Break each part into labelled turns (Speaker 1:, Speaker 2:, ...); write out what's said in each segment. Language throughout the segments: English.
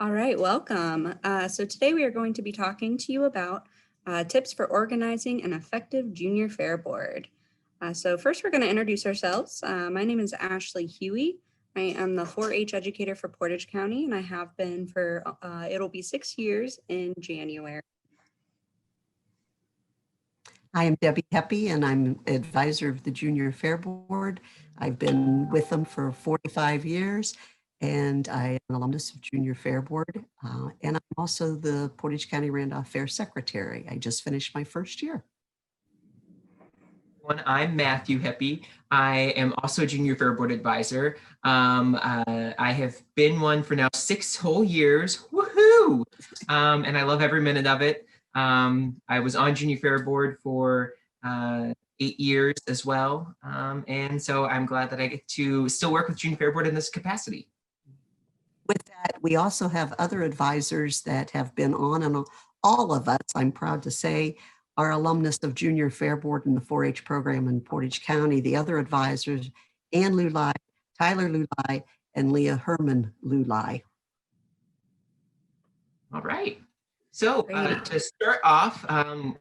Speaker 1: All right, welcome. So today we are going to be talking to you about tips for organizing an effective junior fair board. So first we're going to introduce ourselves. My name is Ashley Hughley. I am the 4-H educator for Portage County, and I have been for, it'll be 6 years in January.
Speaker 2: I am Debbie Heppe, and I'm advisor of the Junior Fair Board. I've been with them for 45 years, and I am an alumnus of Junior Fair Board, and I'm also the Portage County Randolph Fair Secretary. I just finished my first year.
Speaker 3: I'm Matthew Heppe. I am also a Junior Fair Board advisor. I have been one for now 6 whole years. Woohoo! And I love every minute of it. I was on Junior Fair Board for 8 years as well. And so I'm glad that I get to still work with Junior Fair Board in this capacity.
Speaker 2: With that, we also have other advisors that have been on, and all of us, I'm proud to say, are alumnus of Junior Fair Board in the 4-H program in Portage County. The other advisors, Ann Lulai, Tyler Lulai, and Leah Herman Lulai.
Speaker 3: All right. So to start off,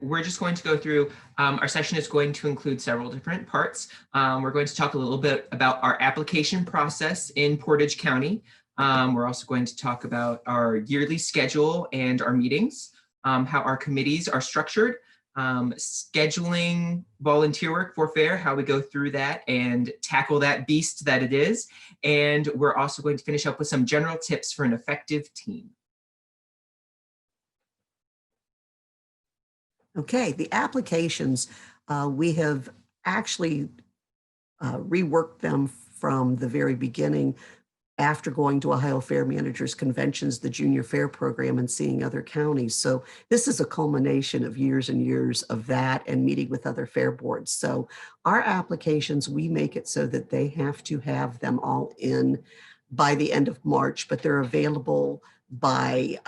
Speaker 3: we're just going to go through, our session is going to include several different parts. We're going to talk a little bit about our application process in Portage County. We're also going to talk about our yearly schedule and our meetings, how our committees are structured, scheduling volunteer work for fair, how we go through that and tackle that beast that it is. And we're also going to finish up with some general tips for an effective team.
Speaker 2: Okay, the applications, we have actually reworked them from the very beginning after going to Ohio Fair Managers Conventions, the Junior Fair program, and seeing other counties. So this is a culmination of years and years of that and meeting with other fair boards. So our applications, we make it so that they have to have them all in by the end of March, but they're available by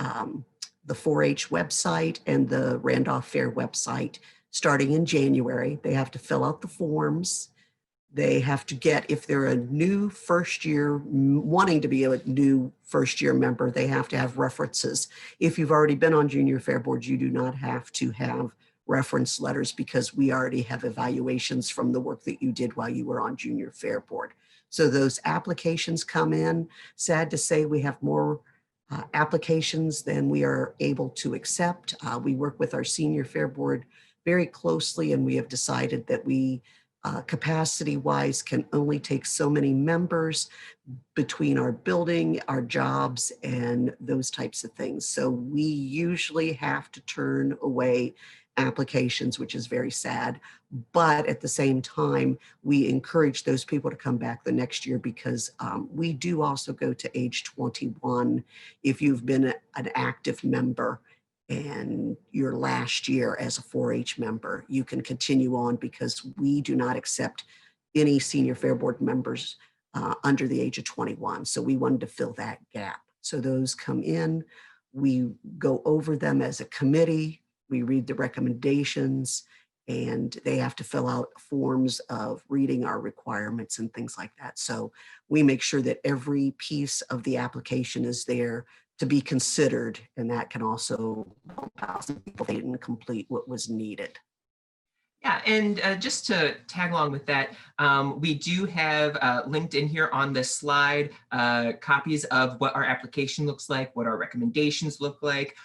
Speaker 2: the 4-H website and the Randolph Fair website starting in January. They have to fill out the forms. They have to get, if they're a new first year, wanting to be a new first year member, they have to have references. If you've already been on Junior Fair Board, you do not have to have reference letters because we already have evaluations from the work that you did while you were on Junior Fair Board. So those applications come in. Sad to say, we have more applications than we are able to accept. We work with our Senior Fair Board very closely, and we have decided that we capacity-wise can only take so many members between our building, our jobs, and those types of things. So we usually have to turn away applications, which is very sad. But at the same time, we encourage those people to come back the next year because we do also go to age 21 if you've been an active member and your last year as a 4-H member, you can continue on because we do not accept any Senior Fair Board members under the age of 21. So we wanted to fill that gap. So those come in, we go over them as a committee, we read the recommendations, and they have to fill out forms of reading our requirements and things like that. So we make sure that every piece of the application is there to be considered, and that can also help some people they didn't complete what was needed.
Speaker 3: Yeah, and just to tag along with that, we do have linked in here on this slide copies of what our application looks like, what our recommendations look like,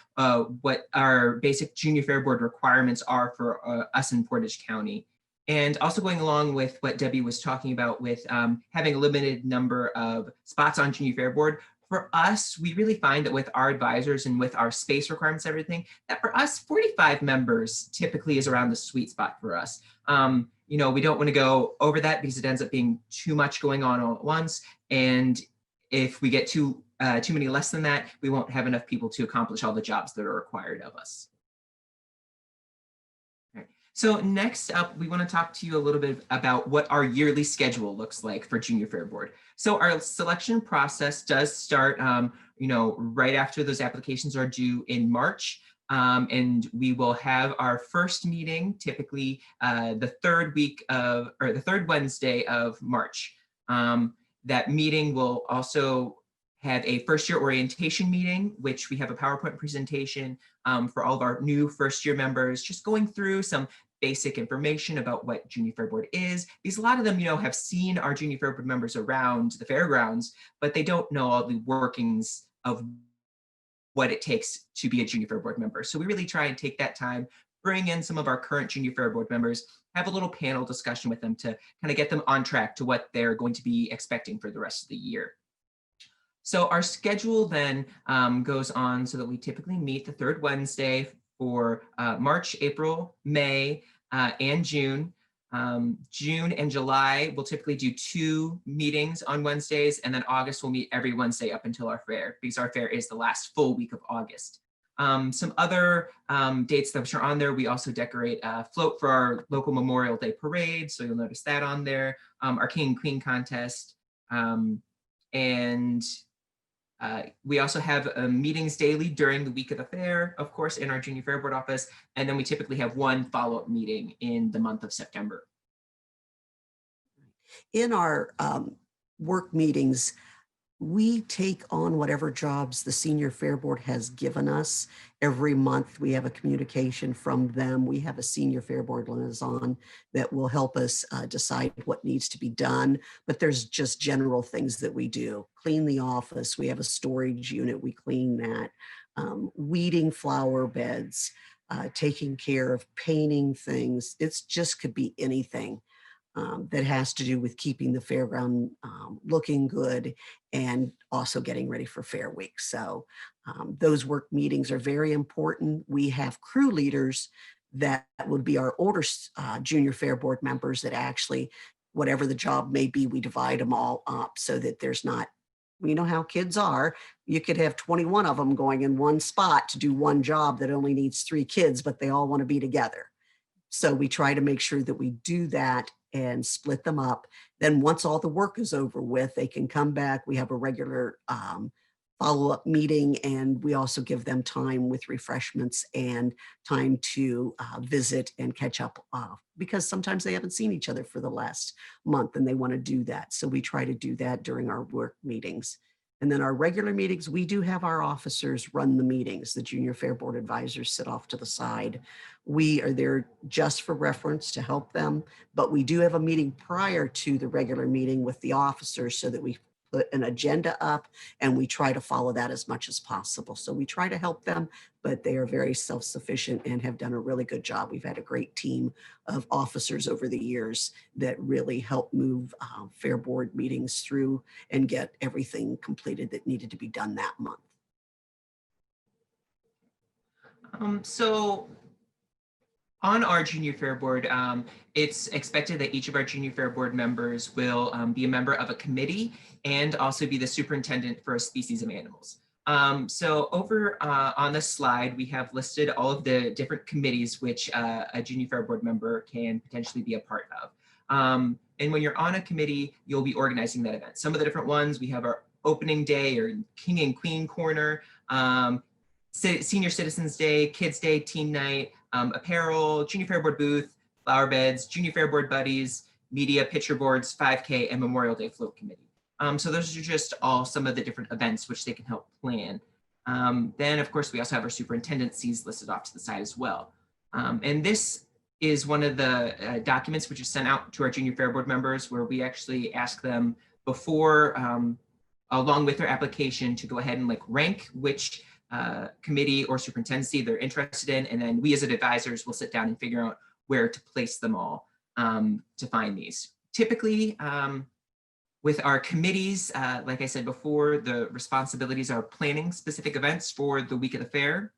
Speaker 3: what our basic Junior Fair Board requirements are for us in Portage County. And also going along with what Debbie was talking about with having a limited number of spots on Junior Fair Board, for us, we really find that with our advisors and with our space requirements, everything, that for us, 45 members typically is around the sweet spot for us. You know, we don't want to go over that because it ends up being too much going on all at once. And if we get too many less than that, we won't have enough people to accomplish all the jobs that are required of us. So next up, we want to talk to you a little bit about what our yearly schedule looks like for Junior Fair Board. So our selection process does start, you know, right after those applications are due in March. And we will have our first meeting typically the third Wednesday of March. That meeting will also have a first year orientation meeting, which we have a PowerPoint presentation for all of our new first year members, just going through some basic information about what Junior Fair Board is, because a lot of them, have seen our Junior Fair Board members around the fairgrounds, but they don't know all the workings of what it takes to be a Junior Fair Board member. So we really try and take that time, bring in some of our current Junior Fair Board members, have a little panel discussion with them to kind of get them on track to what they're going to be expecting for the rest of the year. So our schedule then goes on so that we typically meet the third Wednesday for March, April, May, and June. June and July, we'll typically do 2 meetings on Wednesdays, and then August we'll meet every Wednesday up until our fair, because our fair is the last full week of August. Some other dates that are on there, we also decorate a float for our local Memorial Day parade, so you'll notice that on there, our King and Queen contest, and we also have meetings daily during the week of the fair, of course, in our Junior Fair Board office. And then we typically have 1 follow-up meeting in the month of September.
Speaker 2: In our work meetings, we take on whatever jobs the Senior Fair Board has given us. Every month we have a communication from them. We have a Senior Fair Board liaison that will help us decide what needs to be done. But there's just general things that we do. Clean the office. We have a storage unit. We clean that. Weeding flower beds, taking care of painting things. It's just could be anything. That has to do with keeping the fairground looking good and also getting ready for Fair Week. So those work meetings are very important. We have crew leaders that would be our older Junior Fair Board members that actually, whatever the job may be, we divide them all up so that there's not, you know how kids are, you could have 21 of them going in one spot to do one job that only needs 3 kids, but they all want to be together. So we try to make sure that we do that and split them up. Then once all the work is over with, they can come back. We have a regular follow-up meeting, and we also give them time with refreshments and time to visit and catch up because sometimes they haven't seen each other for the last month and they want to do that. So we try to do that during our work meetings. And then our regular meetings, we do have our officers run the meetings. The Junior Fair Board advisors sit off to the side. We are there just for reference to help them, but we do have a meeting prior to the regular meeting with the officers so that we put an agenda up and we try to follow that as much as possible. So we try to help them, but they are very self-sufficient and have done a really good job. We've had a great team of officers over the years that really help move Fair Board meetings through and get everything completed that needed to be done that month.
Speaker 3: So on our Junior Fair Board, it's expected that each of our Junior Fair Board members will be a member of a committee and also be the superintendent for a species of animals. So over on this slide, we have listed all of the different committees which a Junior Fair Board member can potentially be a part of. And when you're on a committee, you'll be organizing that event. Some of the different ones, we have our opening day or King and Queen corner, Senior Citizens Day, Kids Day, Teen Night, apparel, Junior Fair Board booth, flower beds, Junior Fair Board buddies, media, picture boards, 5K, and Memorial Day float committee. So those are just all some of the different events which they can help plan. Then, of course, we also have our superintendencies listed off to the side as well. And this is one of the documents which is sent out to our Junior Fair Board members, where we actually ask them before, along with their application, to go ahead and rank which committee or superintendency they're interested in, and then we as advisors will sit down and figure out where to place them all to find these. Typically, with our committees, like I said before, the responsibilities are planning specific events for the week of the fair,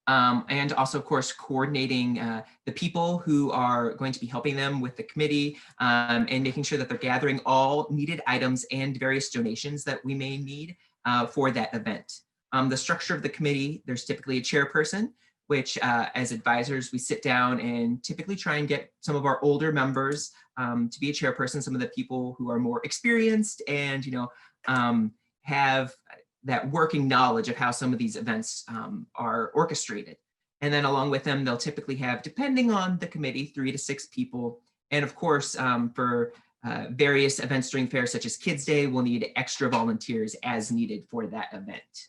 Speaker 3: and also, of course, coordinating the people who are going to be helping them with the committee, and making sure that they're gathering all needed items and various donations that we may need for that event. The structure of the committee, there's typically a chairperson, which as advisors, we sit down and typically try and get some of our older members to be a chairperson, some of the people who are more experienced and have that working knowledge of how some of these events are orchestrated. And then along with them, they'll typically have, depending on the committee, 3 to 6 people. And of course, for various events during fair, such as Kids Day, will need extra volunteers as needed for that event.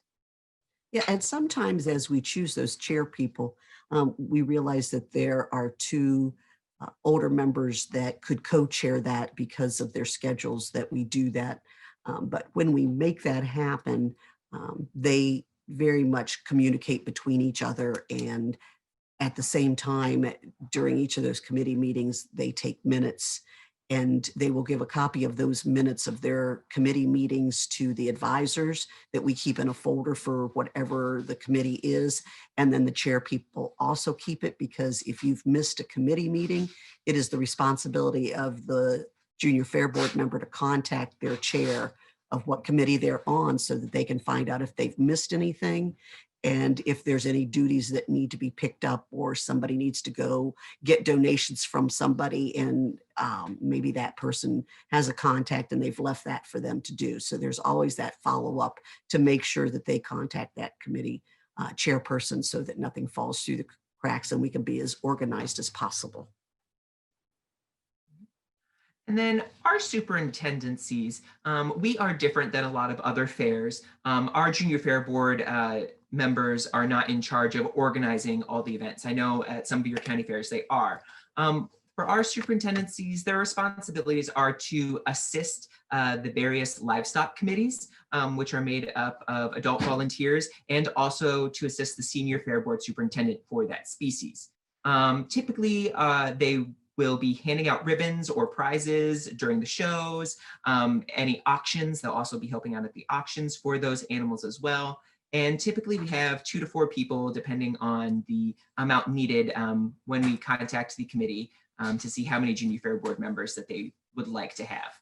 Speaker 2: Yeah, and sometimes as we choose those chair people, we realize that there are two older members that could co-chair that because of their schedules that we do that. But when we make that happen, they very much communicate between each other, and at the same time, during each of those committee meetings, they take minutes, and they will give a copy of those minutes of their committee meetings to the advisors that we keep in a folder for whatever the committee is. And then the chair people also keep it, because if you've missed a committee meeting, it is the responsibility of the junior fair board member to contact their chair of what committee they're on, so that they can find out if they've missed anything, and if there's any duties that need to be picked up, or somebody needs to go get donations from somebody, and maybe that person has a contact and they've left that for them to do. So there's always that follow-up to make sure that they contact that committee chairperson, so that nothing falls through the cracks and we can be as organized as possible.
Speaker 3: And then our superintendencies, we are different than a lot of other fairs. Our junior fair board members are not in charge of organizing all the events. I know at some of your county fairs they are. For our superintendencies, their responsibilities are to assist the various livestock committees, which are made up of adult volunteers, and also to assist the senior fair board superintendent for that species. Typically, they will be handing out ribbons or prizes during the shows, any auctions. They'll also be helping out at the auctions for those animals as well. And typically we have 2 to 4 people, depending on the amount needed, when we contact the committee to see how many junior fair board members that they would like to have.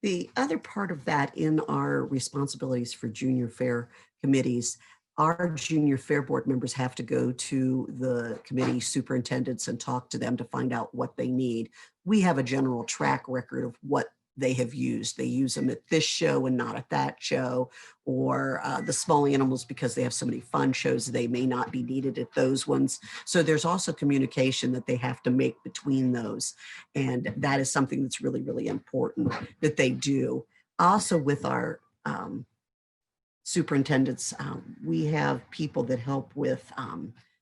Speaker 2: The other part of that in our responsibilities for junior fair committees, our junior fair board members have to go to the committee superintendents and talk to them to find out what they need. We have a general track record of what they have used. They use them at this show and not at that show, or the small animals, because they have so many fun shows, they may not be needed at those ones. So there's also communication that they have to make between those. And that is something that's really, really important that they do. Also with our superintendents, we have people that help with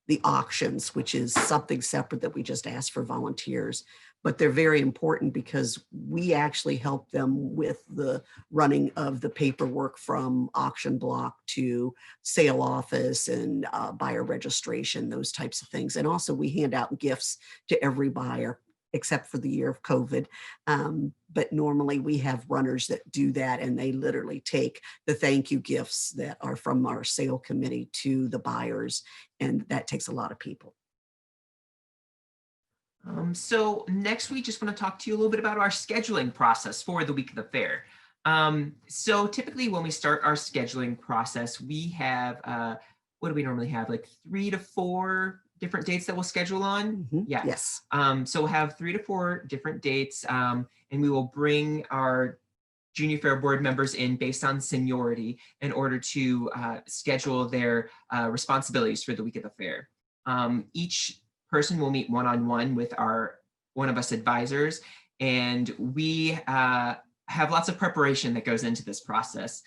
Speaker 2: the auctions, which is something separate that we just ask for volunteers. But they're very important because we actually help them with the running of the paperwork from auction block to sale office and buyer registration, those types of things. And also we hand out gifts to every buyer, except for the year of COVID. But normally we have runners that do that, and they literally take the thank you gifts that are from our sale committee to the buyers. And that takes a lot of people.
Speaker 3: So next we just want to talk to you a little bit about our scheduling process for the week of the fair. So typically when we start our scheduling process, we have, what do we normally have? Like 3 to 4 different dates that we'll schedule on?
Speaker 2: Mm-hmm.
Speaker 3: Yeah.
Speaker 2: Yes.
Speaker 3: So we'll have 3 to 4 different dates, and we will bring our junior fair board members in based on seniority in order to schedule their responsibilities for the week of the fair. Each person will meet one-on-one with one of us advisors, and we have lots of preparation that goes into this process.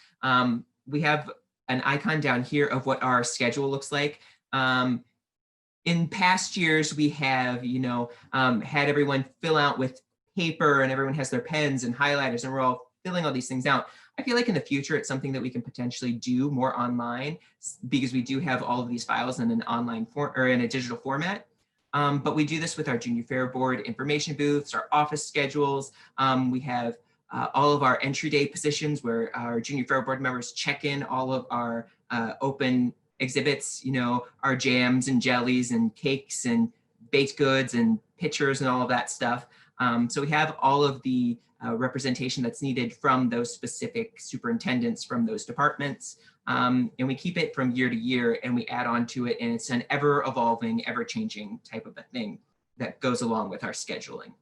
Speaker 3: We have an icon down here of what our schedule looks like. In past years, we have, had everyone fill out with paper, and everyone has their pens and highlighters, and we're all filling all these things out. I feel like in the future, it's something that we can potentially do more online, because we do have all of these files in an online form or in a digital format. But we do this with our junior fair board information booths, our office schedules. We have all of our entry day positions where our junior fair board members check in all of our open exhibits, our jams and jellies and cakes and baked goods and pitchers and all of that stuff. So we have all of the representation that's needed from those specific superintendents from those departments. And we keep it from year to year, and we add on to it, and it's an ever evolving, ever changing type of a thing that goes along with our scheduling.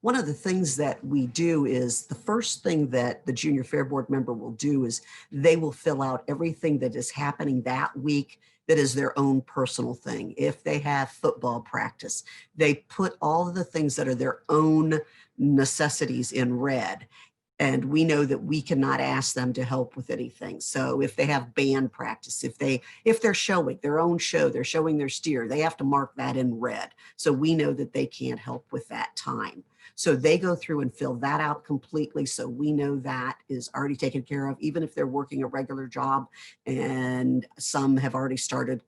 Speaker 2: One of the things that we do is the first thing that the junior fair board member will do is they will fill out everything that is happening that week that is their own personal thing. If they have football practice, they put all of the things that are their own necessities in red. And we know that we cannot ask them to help with anything. So if they have band practice, if they're showing their own show, they're showing their steer, they have to mark that in red. So we know that they can't help with that time. So they go through and fill that out completely. So we know that is already taken care of, even if they're working a regular job, and some have already started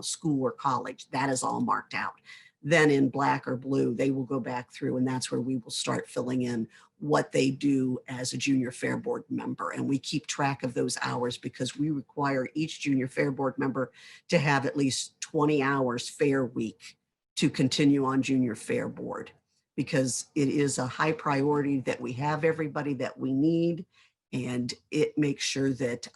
Speaker 2: school or college, that is all marked out. Then in black or blue, they will go back through, and that's where we will start filling in what they do as a junior fair board member. And we keep track of those hours because we require each junior fair board member to have at least 20 hours fair week to continue on junior fair board, because it is a high priority that we have everybody that we need, and it makes sure that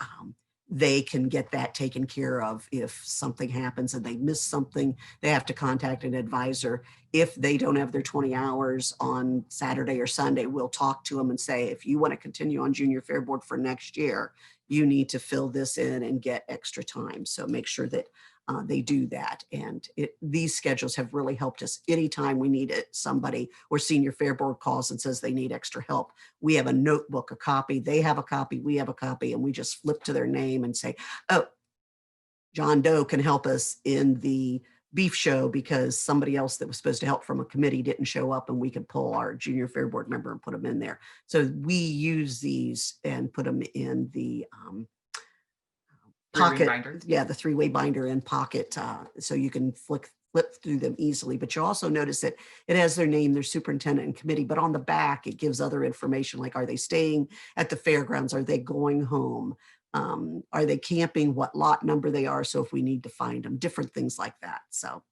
Speaker 2: they can get that taken care of. If something happens and they miss something, they have to contact an advisor. If they don't have their 20 hours on Saturday or Sunday, we'll talk to them and say, if you want to continue on junior fair board for next year, you need to fill this in and get extra time. So make sure that they do that. And these schedules have really helped us. Anytime we need it, somebody or senior fair board calls and says they need extra help, we have a notebook, a copy, they have a copy, we have a copy, and we just flip to their name and say, oh, John Doe can help us in the beef show because somebody else that was supposed to help from a committee didn't show up, and we can pull our junior fair board member and put them in there. So we use these and put them in the pocket, the three-way binder in pocket, so you can flip through them easily. But you also notice that it has their name, their superintendent and committee, but on the back it gives other information like, are they staying at the fairgrounds? Are they going home? Are they camping? What lot number they are? So if we need to find them, different things like that. So.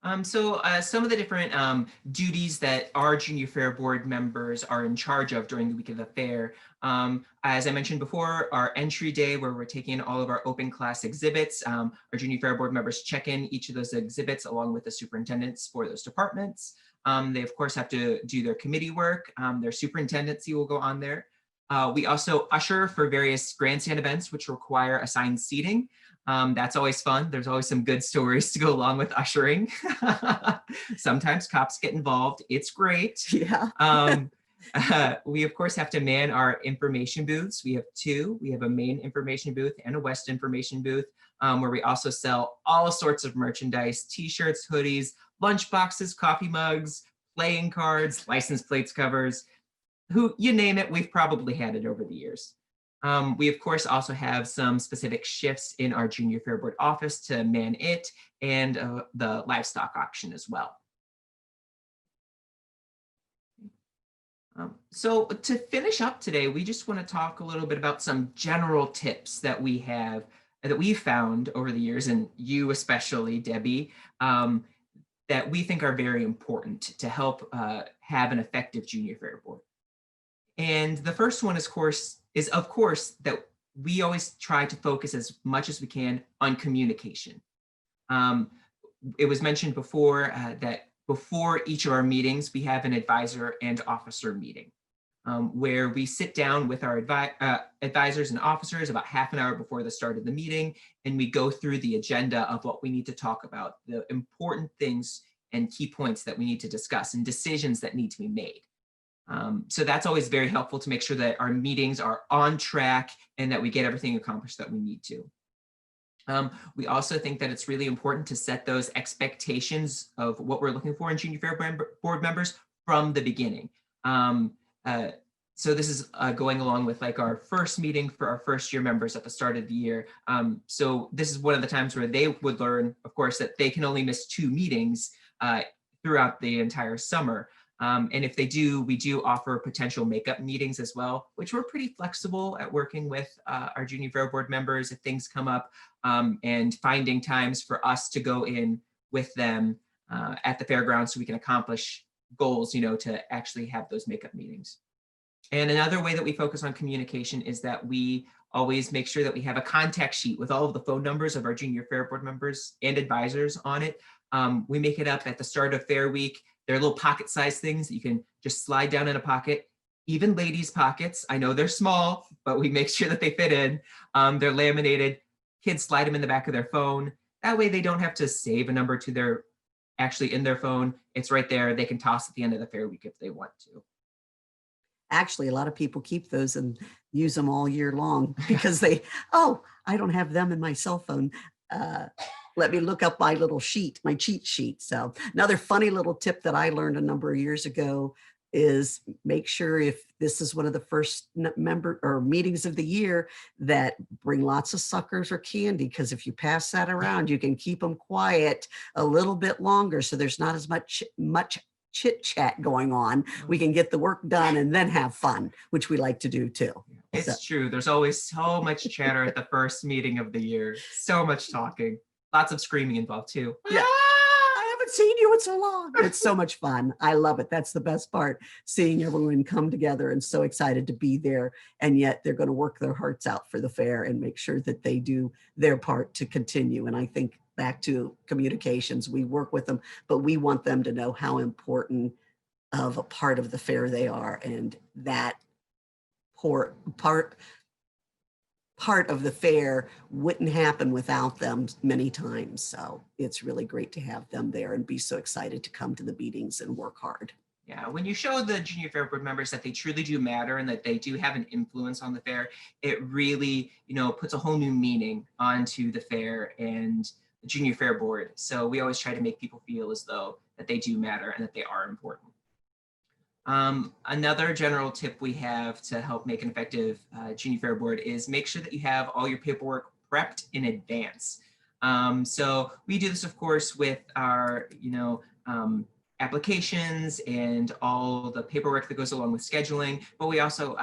Speaker 3: Some of the different duties that our junior fair board members are in charge of during the week of the fair. As I mentioned before, our entry day where we're taking all of our open class exhibits, our junior fair board members check in each of those exhibits along with the superintendents for those departments. They of course have to do their committee work. Their superintendency will go on there. We also usher for various grandstand events which require assigned seating. That's always fun. There's always some good stories to go along with ushering. Sometimes cops get involved. It's great.
Speaker 2: Yeah.
Speaker 3: We of course have to man our information booths. We have two. We have a main information booth and a west information booth, where we also sell all sorts of merchandise: t-shirts, hoodies, lunch boxes, coffee mugs, playing cards, license plates covers. You name it, we've probably had it over the years. We of course also have some specific shifts in our junior fair board office to man it, and the livestock auction as well. So to finish up today, we just want to talk a little bit about some general tips that we have, that we've found over the years, and you especially, Debbie, that we think are very important to help have an effective junior fair board. And the first one is of course that we always try to focus as much as we can on communication. It was mentioned before that before each of our meetings, we have an advisor and officer meeting, where we sit down with our advisors and officers about half an hour before the start of the meeting, and we go through the agenda of what we need to talk about, the important things and key points that we need to discuss, and decisions that need to be made. So that's always very helpful to make sure that our meetings are on track and that we get everything accomplished that we need to. We also think that it's really important to set those expectations of what we're looking for in junior fair board members from the beginning. So this is going along with like our first meeting for our first year members at the start of the year. So this is one of the times where they would learn, of course, that they can only miss 2 meetings throughout the entire summer. And if they do, we do offer potential makeup meetings as well, which we're pretty flexible at working with our junior fair board members if things come up, and finding times for us to go in with them at the fairgrounds so we can accomplish goals, to actually have those makeup meetings. And another way that we focus on communication is that we always make sure that we have a contact sheet with all of the phone numbers of our junior fair board members and advisors on it. We make it up at the start of Fair Week. They're little pocket-sized things that you can just slide down in a pocket. Even ladies' pockets. I know they're small, but we make sure that they fit in. They're laminated. Kids slide them in the back of their phone. That way they don't have to save a number to their actually in their phone. It's right there. They can toss at the end of the Fair Week if they want to.
Speaker 2: Actually, a lot of people keep those and use them all year long because oh, I don't have them in my cell phone. Let me look up my little sheet, my cheat sheet. So another funny little tip that I learned a number of years ago is make sure if this is one of the first member or meetings of the year that bring lots of suckers or candy, because if you pass that around, you can keep them quiet a little bit longer. So there's not as much chit chat going on. We can get the work done and then have fun, which we like to do too.
Speaker 3: It's true. There's always so much chatter at the first meeting of the year. So much talking. Lots of screaming involved too.
Speaker 2: Yeah. I haven't seen you in so long. It's so much fun. I love it. That's the best part, seeing everyone come together and so excited to be there. And yet they're going to work their hearts out for the fair and make sure that they do their part to continue. And I think back to communications, we work with them, but we want them to know how important of a part of the fair they are. And that part of the fair wouldn't happen without them many times. So it's really great to have them there and be so excited to come to the meetings and work hard.
Speaker 3: Yeah, when you show the junior fair board members that they truly do matter and that they do have an influence on the fair, it really, puts a whole new meaning onto the fair and the junior fair board. So we always try to make people feel as though that they do matter and that they are important. Another general tip we have to help make an effective junior fair board is make sure that you have all your paperwork prepped in advance. So we do this, of course, with our, applications and all the paperwork that goes along with scheduling, but we also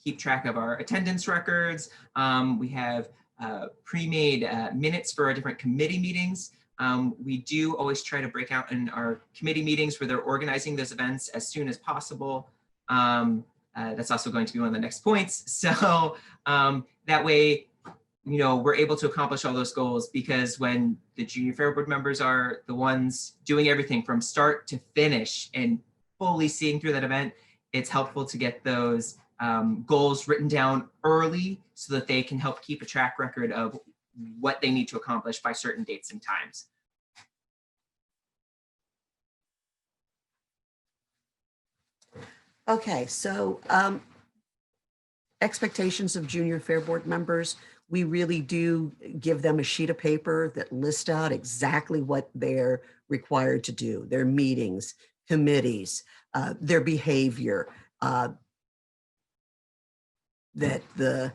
Speaker 3: keep track of our attendance records. We have pre-made minutes for our different committee meetings. We do always try to break out in our committee meetings where they're organizing those events as soon as possible. That's also going to be one of the next points. So that way, we're able to accomplish all those goals, because when the junior fair board members are the ones doing everything from start to finish and fully seeing through that event, it's helpful to get those goals written down early so that they can help keep a track record of what they need to accomplish by certain dates and times.
Speaker 2: Okay, so expectations of junior fair board members, we really do give them a sheet of paper that lists out exactly what they're required to do, their meetings, committees, their behavior, that the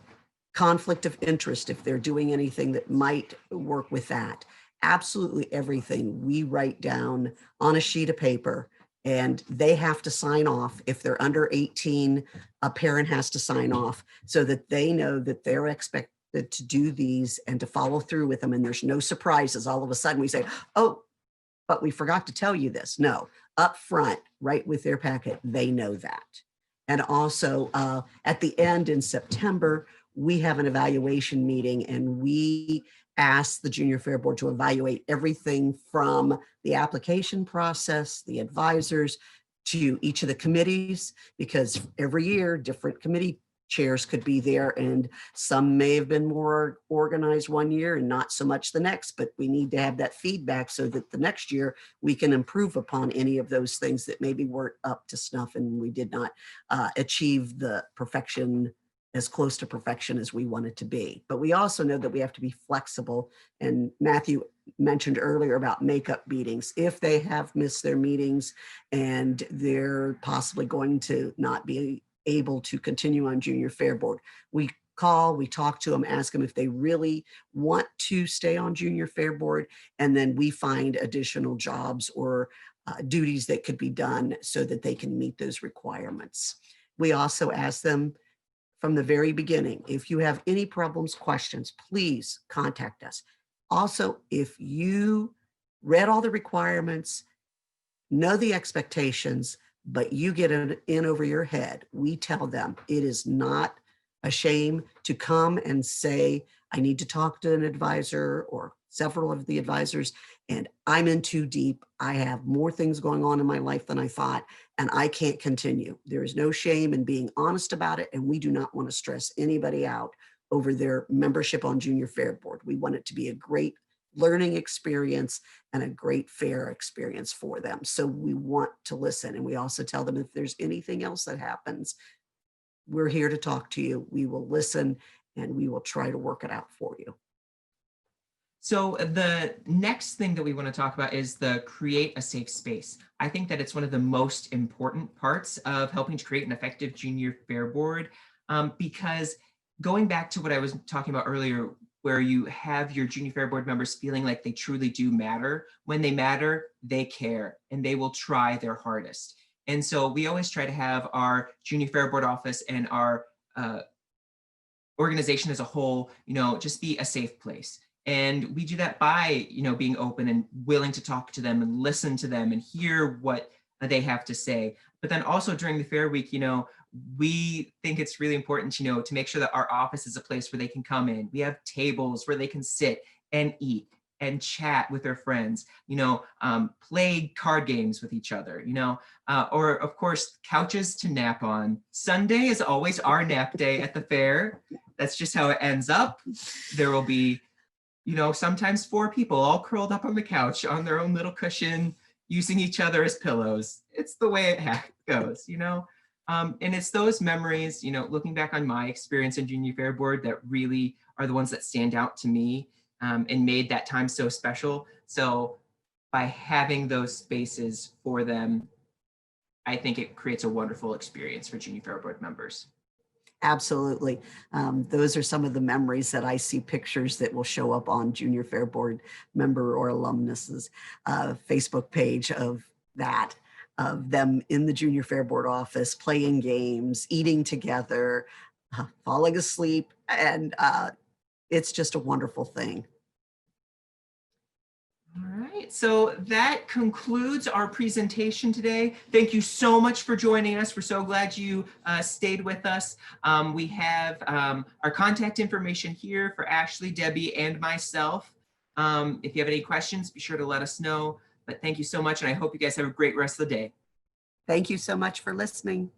Speaker 2: conflict of interest, if they're doing anything that might work with that. Absolutely everything we write down on a sheet of paper, and they have to sign off. If they're under 18, a parent has to sign off so that they know that they're expected to do these and to follow through with them. And there's no surprises. All of a sudden we say, oh, but we forgot to tell you this. No, up front, right with their packet, they know that. And also at the end in September, we have an evaluation meeting, and we ask the junior fair board to evaluate everything from the application process, the advisors, to each of the committees, because every year different committee chairs could be there, and some may have been more organized one year and not so much the next, but we need to have that feedback so that the next year we can improve upon any of those things that maybe weren't up to snuff and we did not achieve the perfection, as close to perfection as we want it to be. But we also know that we have to be flexible. And Matthew mentioned earlier about makeup meetings. If they have missed their meetings and they're possibly going to not be able to continue on junior fair board, we call, we talk to them, ask them if they really want to stay on junior fair board, and then we find additional jobs or duties that could be done so that they can meet those requirements. We also ask them from the very beginning, if you have any problems, questions, please contact us. Also, if you read all the requirements, know the expectations, but you get it in over your head, we tell them it is not a shame to come and say, I need to talk to an advisor or several of the advisors, and I'm in too deep. I have more things going on in my life than I thought, and I can't continue. There is no shame in being honest about it, and we do not want to stress anybody out over their membership on Junior Fair Board. We want it to be a great learning experience and a great fair experience for them. So we want to listen, and we also tell them if there's anything else that happens, we're here to talk to you. We will listen, and we will try to work it out for you.
Speaker 3: So the next thing that we want to talk about is the create a safe space. I think that it's one of the most important parts of helping to create an effective junior fair board, because going back to what I was talking about earlier, where you have your junior fair board members feeling like they truly do matter. When they matter, they care, and they will try their hardest. And so we always try to have our junior fair board office and our organization as a whole, just be a safe place. And we do that by, being open and willing to talk to them and listen to them and hear what they have to say. But then also during the fair week, we think it's really important, to make sure that our office is a place where they can come in. We have tables where they can sit and eat and chat with their friends, play card games with each other, or of course, couches to nap on. Sunday is always our nap day at the fair. That's just how it ends up. There will be, sometimes 4 people all curled up on the couch on their own little cushion, using each other as pillows. It's the way it goes, and it's those memories, looking back on my experience in Junior Fair Board that really are the ones that stand out to me, and made that time so special. So by having those spaces for them, I think it creates a wonderful experience for Junior Fair Board members.
Speaker 2: Absolutely. Those are some of the memories that I see pictures that will show up on Junior Fair Board member or alumnus's Facebook page of them in the Junior Fair Board office, playing games, eating together, falling asleep. And it's just a wonderful thing.
Speaker 3: All right, so that concludes our presentation today. Thank you so much for joining us. We're so glad you stayed with us. We have our contact information here for Ashley, Debbie, and myself. If you have any questions, be sure to let us know. But thank you so much, and I hope you guys have a great rest of the day.
Speaker 2: Thank you so much for listening.